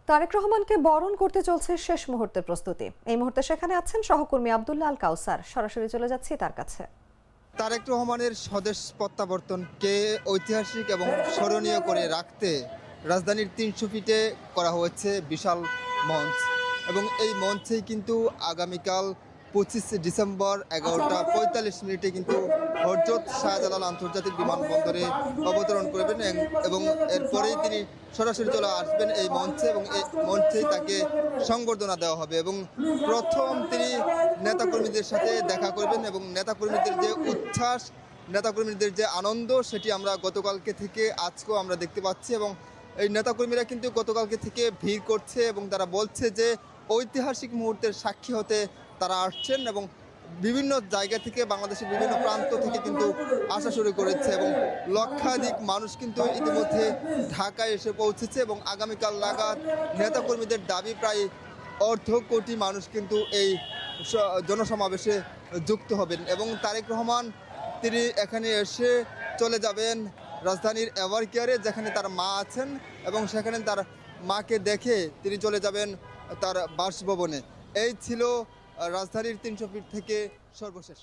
তারেক রহমানকে বরণ করতে চলছে শেষ মুহূর্তের প্রস্তুতি। এই মুহূর্তে সেখানে আছেন সহকর্মী আব্দুল্লাহ আল কাউসার। সরাসরি চলে যাচ্ছি তার কাছে। তারেক রহমানের স্বদেশ প্রত্যাবর্তনকে ঐতিহাসিক এবং স্মরণীয় করে রাখতে রাজধানীর ৩০০ ফিটে করা হয়েছে বিশাল মঞ্চ, এবং এই মঞ্চেই কিন্তু আগামীকাল ২৫ ডিসেম্বর ১১টা ৪৫ কিন্তু হযরত শাহজালাল আন্তর্জাতিক বিমানবন্দরে অবতরণ করবেন, এবং এরপরেই তিনি সরাসরি চলে আসবেন এই মঞ্চে, এবং এই মঞ্চেই তাকে সংবর্ধনা দেওয়া হবে। এবং প্রথম তিনি নেতাকর্মীদের সাথে দেখা করবেন, এবং নেতাকর্মীদের যে উচ্ছ্বাস, নেতাকর্মীদের যে আনন্দ, সেটি আমরা গতকালকে থেকে আজকেও আমরা দেখতে পাচ্ছি। এবং এই নেতাকর্মীরা কিন্তু গতকালকে থেকে ভিড় করছে, এবং তারা বলছে যে ঐতিহাসিক মুহূর্তের সাক্ষী হতে তারা আসছেন, এবং বিভিন্ন জায়গা থেকে বাংলাদেশের বিভিন্ন প্রান্ত থেকে কিন্তু আসা শুরু করেছে, এবং লক্ষাধিক মানুষ কিন্তু ইতিমধ্যে ঢাকায় এসে পৌঁছেছে। এবং আগামীকাল নাগাদ নেতাকর্মীদের দাবি প্রায় ১.৫ কোটি মানুষ কিন্তু এই জনসমাবেশে যুক্ত হবেন। এবং তারেক রহমান তিনি এখানে এসে চলে যাবেন রাজধানীর এভার কেয়ারে, যেখানে তার মা আছেন, এবং সেখানে তার মাকে দেখে তিনি চলে যাবেন তার বাসভবনে। এই ছিল রাজধানীর ৩০০ ফিট থেকে সর্বশেষ।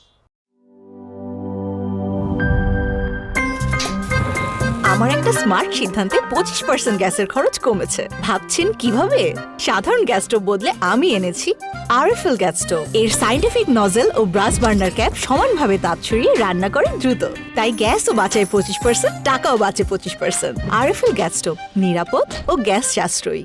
আমার একটা স্মার্ট সিদ্ধান্তে 25% গ্যাসের খরচ কমেছে। ভাবছেন কিভাবে? সাধারণ গ্যাস স্টোভ বদলে আমি এনেছি আরএফএল গ্যাস স্টোভ। এর সাইন্টিফিক নজল ও ব্রাস বার্নার ক্যাপ সমানভাবে তাপ ছড়িয়ে রান্না করে দ্রুত, তাই গ্যাসও বাঁচায় 25%, টাকাও বাঁচে 25%। আরএফএল গ্যাস স্টোভ নিরাপদ ও গ্যাস সাশ্রয়ী।